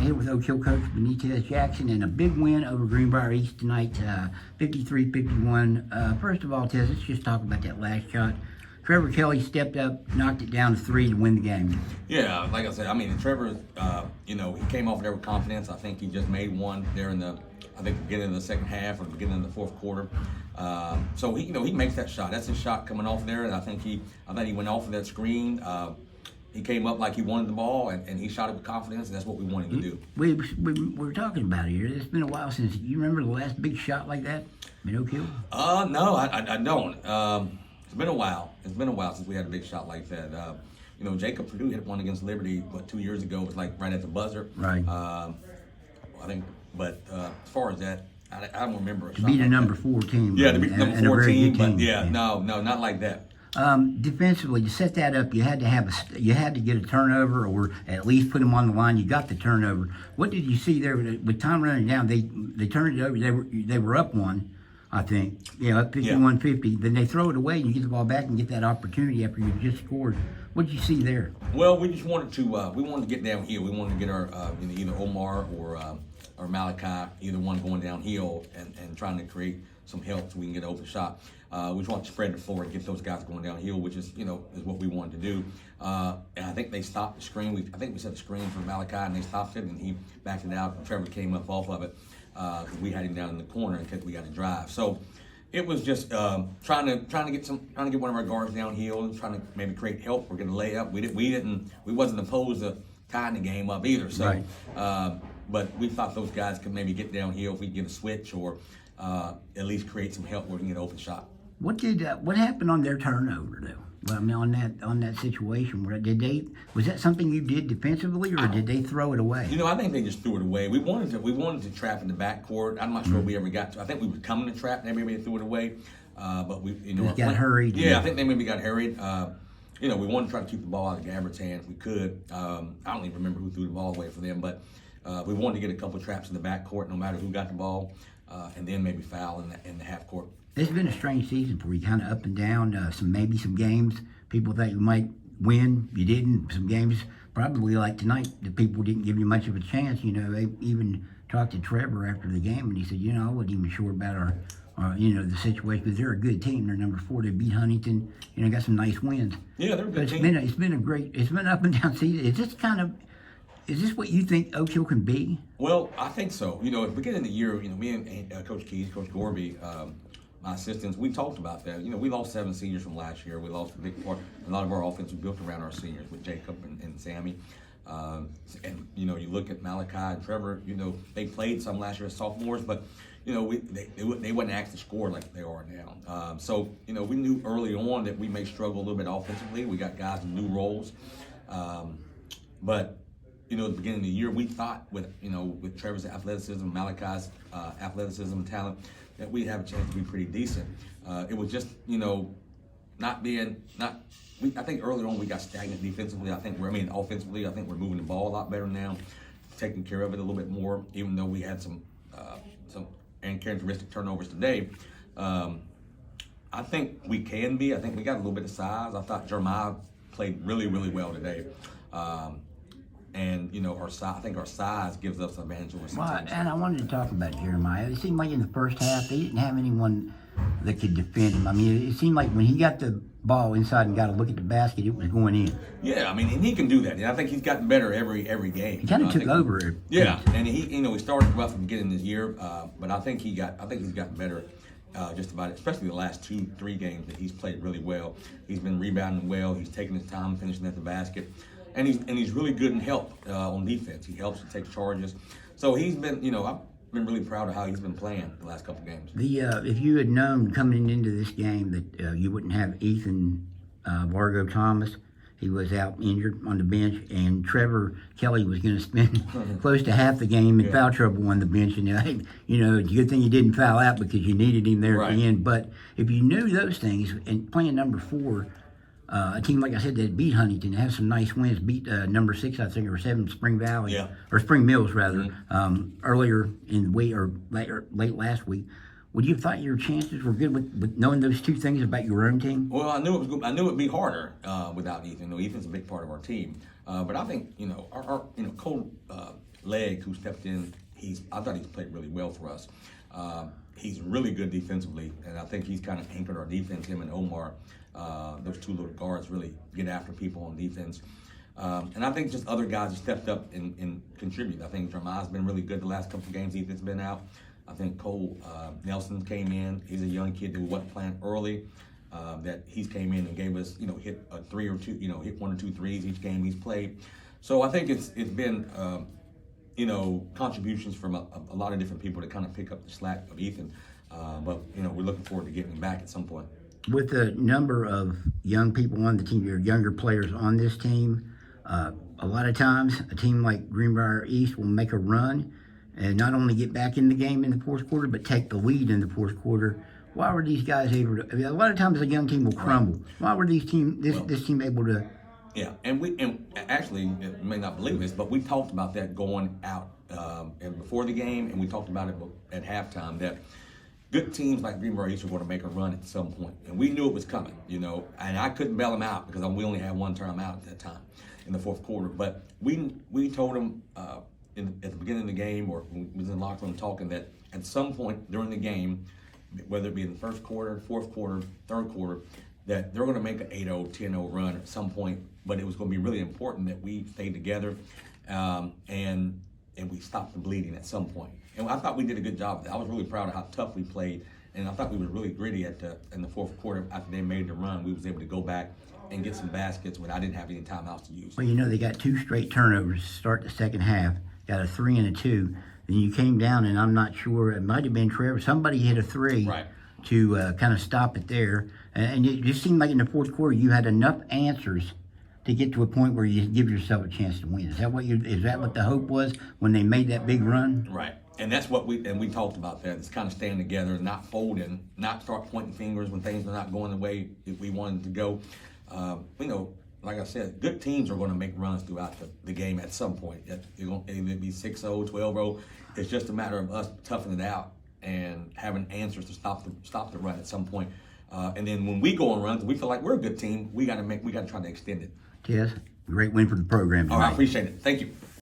here with Oak Hill coach Benitez Jackson, and a big win over Greenbrier East tonight, 53-51. First of all, Tez, let's just talk about that last shot. Trevor Kelly stepped up, knocked it down to 3 to win the game. Yeah, like I said, I mean, Trevor, he came off there with confidence. I think he just made one there in the beginning of the second half or the beginning of the fourth quarter. So he makes that shot. That's his shot coming off there, and I think he went off of that screen. He came up like he wanted the ball, and he shot it with confidence, and that's what we wanted to do. We were talking about it here. It's been a while since. You remember the last big shot like that in Oak Hill? No, I don't. It's been a while. It's been a while since we had a big shot like that. Jacob Purdue hit one against Liberty, 2 years ago? It was like right at the buzzer. Right. I think, but as far as that, I don't remember. To beat a number 4 team. Yeah, to beat the number 4 team, but yeah, no, not like that. Defensively, to set that up, you had to get a turnover, or at least put them on the line. You got the turnover. What did you see there with time running down? They turned it over. They were up 1, I think. Up 51-50. Then they throw it away, and you get the ball back and get that opportunity after you just scored. What did you see there? Well, we just wanted to get downhill. We wanted to get our either Omar or Malachi, either one going downhill and trying to create some help so we can get an open shot. We just want to spread the floor and get those guys going downhill, which is is what we wanted to do. And I think they stopped the screen. I think we set the screen for Malachi, and they stopped it, and he backed it out, and Trevor came up off of it. We had him down in the corner and we got to drive. So it was just trying to get one of our guards downhill and trying to maybe create help or get a layup. We wasn't opposed to tying the game up either. So, right. But we thought those guys could maybe get downhill if we could get a switch or at least create some help where we can get an open shot. What happened on their turnover though? Well, I mean, on that situation, was that something you did defensively, or did they throw it away? I think they just threw it away. We wanted to trap in the backcourt. I'm not sure we ever got to. I think we were coming to trap. Maybe they threw it away, but we got hurried. Yeah, I think they maybe got hurried. We wanted to try to keep the ball out of Gabbard's hands if we could. I don't even remember who threw the ball away for them, but we wanted to get a couple traps in the backcourt, no matter who got the ball, and then maybe foul in the half court. It's been a strange season for you, kind of up and down. Some games people thought you might win, you didn't. Some games, probably like tonight, the people didn't give you much of a chance. They even talked to Trevor after the game, and he said, I wasn't even sure about our the situation, because they're a good team. They're number 4. They beat Huntington. Got some nice wins. Yeah, they're a good team. It's been an up and down season. Is this what you think Oak Hill can be? Well, I think so. At the beginning of the year, me and Coach Keys, Coach Gorby, my assistants, we talked about that. We lost 7 seniors from last year. We lost a big part. A lot of our offense was built around our seniors with Jacob and Sammy. And you look at Malachi and Trevor. They played some last year as sophomores, but they wasn't asked to score like they are now. So we knew early on that we may struggle a little bit offensively. We got guys in new roles, but at the beginning of the year, we thought with Trevor's athleticism, Malachi's athleticism and talent, that we'd have a chance to be pretty decent. It was just, I think early on we got stagnant defensively. Offensively, I think we're moving the ball a lot better now, taking care of it a little bit more, even though we had some uncharacteristic turnovers today. I think we can be. I think we got a little bit of size. I thought Jeremiah played really, really well today. And I think our size gives us an advantage over some teams. And I wanted to talk about Jeremiah. It seemed like in the first half they didn't have anyone that could defend him. I mean, it seemed like when he got the ball inside and got a look at the basket, it was going in. Yeah, and he can do that. And I think he's gotten better every game. He kind of took over it. Yeah, and he started rough at the beginning of this year, but I think he's gotten better. Just about it, especially the last 2-3 games that he's played really well. He's been rebounding well. He's taking his time finishing at the basket. And he's really good in help on defense. He helps to take charges. So he's been, I've been really proud of how he's been playing the last couple games. If you had known coming into this game that you wouldn't have Ethan Vargo Thomas, he was out injured on the bench, and Trevor Kelly was going to spend close to half the game in foul trouble on the bench. And it's a good thing you didn't foul out because you needed him there at the end. But if you knew those things and playing number 4. A team, like I said, that beat Huntington, have some nice wins, beat number 6, I think, or 7, Spring Valley, or Spring Mills, rather, earlier in the week, or late last week. Would you have thought your chances were good with knowing those 2 things about your own team? Well, I knew it was good. I knew it'd be harder without Ethan. Ethan's a big part of our team, but I think our Cole Legg, who stepped in, I thought he's played really well for us. He's really good defensively, and I think he's kind of anchored our defense. Him and Omar, those two little guards, really get after people on defense. And I think just other guys have stepped up and contribute. I think Jeremiah's been really good the last couple of games he's been out. I think Cole Nelson came in. He's a young kid who wasn't playing early. That he's came in and gave us, hit a 3 or 2, hit 1 or 2 threes each game he's played. So I think it's been, contributions from a lot of different people to kind of pick up the slack of Ethan. But we're looking forward to getting him back at some point. With the number of young people on the team, or younger players on this team, a lot of times a team like Greenbrier East will make a run and not only get back in the game in the fourth quarter, but take the lead in the fourth quarter. Why were these guys able to? I mean, a lot of times a young team will crumble. Right. Why were this team able to? Yeah, and actually, you may not believe this, but we talked about that going out and before the game, and we talked about it at halftime that good teams like Greenbrier East are going to make a run at some point, and we knew it was coming, and I couldn't bail them out because we only had one timeout at that time in the fourth quarter. But we told them at the beginning of the game, or we was in the locker room talking, that at some point during the game, whether it be in the first quarter, fourth quarter, third quarter, that they're going to make an 8-0, 10-0 run at some point, but it was going to be really important that we stayed together and we stopped the bleeding at some point. And I thought we did a good job of that. I was really proud of how tough we played, and I thought we were really gritty in the fourth quarter. After they made the run, we was able to go back and get some baskets when I didn't have any timeouts to use. Well, they got 2 straight turnovers to start the second half, got a 3 and a 2. Then you came down, and I'm not sure, it might have been Trevor. Somebody hit a 3 right. to kind of stop it there. And it just seemed like in the fourth quarter you had enough answers to get to a point where you give yourself a chance to win. Is that what the hope was when they made that big run? Right. And that's what we talked about that. It's kind of staying together, not folding, not start pointing fingers when things are not going the way that we wanted to go. Like I said, good teams are going to make runs throughout the game at some point. It'll be 6-0, 12-0. It's just a matter of us toughing it out and having answers to stop the run at some point. And then when we go on runs, we feel like we're a good team. We got to try to extend it. Yes, great win for the program tonight. I appreciate it. Thank you.